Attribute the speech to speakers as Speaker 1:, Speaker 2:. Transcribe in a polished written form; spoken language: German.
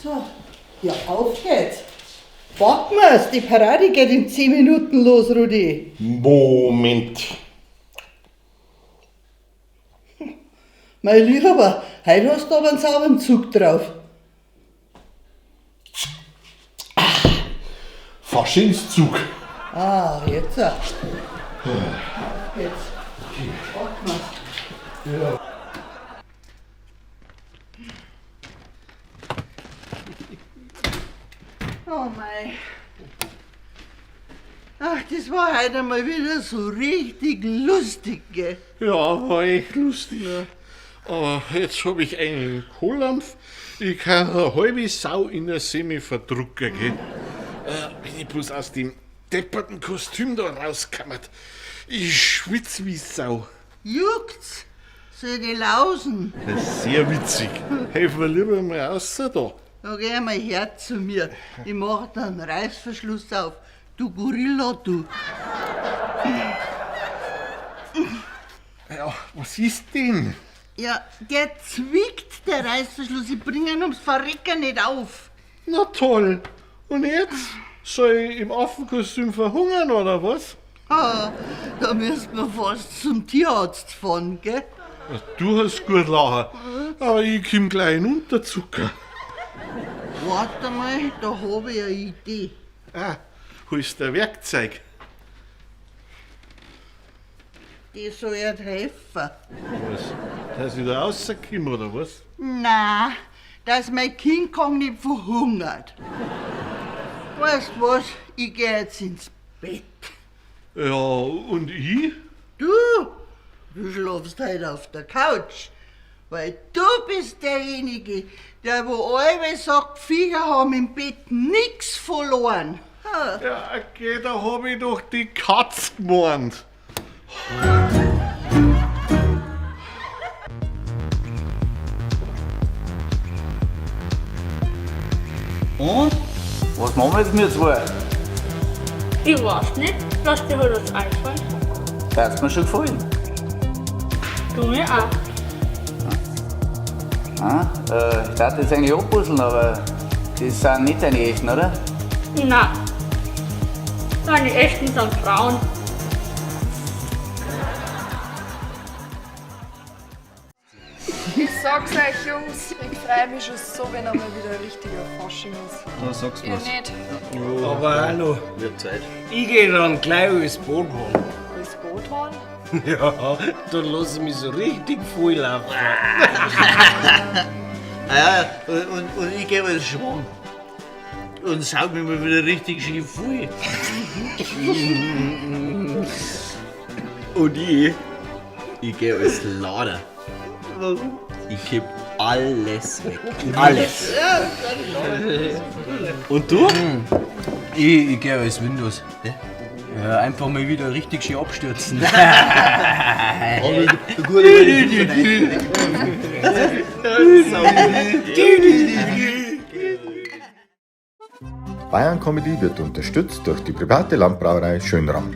Speaker 1: So, ja, auf geht's. Warten wir's, die Parade geht in 10 Minuten los, Rudi.
Speaker 2: Moment.
Speaker 1: Mein Lieber, heute hast du aber einen sauberen Zug drauf.
Speaker 2: Faschingszug.
Speaker 1: Ah, jetzt. Jetzt. Warten wir's.
Speaker 2: Ja.
Speaker 1: Oh mei. Ach, das war heute mal wieder so richtig lustig, gell?
Speaker 2: Ja, war echt lustig. Aber jetzt hab ich einen Kohlampf. Ich kann eine halbe Sau in der Semi verdrucken, gell? Bin ich bloß aus dem depperten Kostüm da rausgekommen. Ich schwitz wie Sau.
Speaker 1: Juckt's? So die Lausen.
Speaker 2: Das ist sehr witzig. Helfen wir lieber mal außer da.
Speaker 1: Da geh mal her zu mir. Ich mach da einen Reißverschluss auf. Du Gorilla, du.
Speaker 2: Ja, was ist denn?
Speaker 1: Ja, der zwickt, der Reißverschluss. Ich bring ihn ums Verrecken nicht auf.
Speaker 2: Na toll. Und jetzt? Soll ich im Affenkostüm verhungern oder was?
Speaker 1: Ah, da müsst wir fast zum Tierarzt fahren, gell?
Speaker 2: Du hast gut lachen, aber ich komm gleich in Unterzucker.
Speaker 1: Warte mal, da hab ich eine Idee.
Speaker 2: Ah, holst du ein Werkzeug?
Speaker 1: Die soll ja helfen.
Speaker 2: Was? Dass ich da rauskomme oder was?
Speaker 1: Na, dass mein King Kong nicht verhungert. Weißt du was? Ich geh jetzt ins Bett.
Speaker 2: Ja, und ich?
Speaker 1: Du schlafst heute auf der Couch, weil du bist derjenige, der wo alle sagt, Viecher haben im Bett nix verloren. Ha.
Speaker 2: Ja, okay, da hab ich doch die Katz gemeint.
Speaker 3: Und? Was machen wir jetzt mit zwei?
Speaker 4: Ich weiß nicht, lass dir halt was einfallen.
Speaker 3: Hat's mir schon gefallen.
Speaker 4: Du mir auch.
Speaker 3: Ich dachte jetzt eigentlich abpuzzeln, aber das sind nicht deine echten, oder?
Speaker 4: Nein. Deine echten sind Frauen.
Speaker 5: Ich sag's euch, Jungs, ich freue mich schon so, wenn einmal wieder ein richtiger Fasching ist.
Speaker 3: Da sagst
Speaker 5: Ihr nicht?
Speaker 6: Aber hallo,
Speaker 3: Wird Zeit.
Speaker 6: ich geh dann gleich als Boot holen.
Speaker 5: Als Bootmann?
Speaker 6: Ja, dann lass ich mich so richtig voll laufen.
Speaker 7: Ja, und ich gehe als Schwamm. Und saug mich mal wieder richtig schön voll.
Speaker 8: Und ich gehe als Lader. Ich kipp alles weg. Alles. Und du?
Speaker 3: Ich gehe als Windows. Ja, einfach mal wieder richtig schön abstürzen.
Speaker 9: Bayern Comedy wird unterstützt durch die private Landbrauerei Schönram.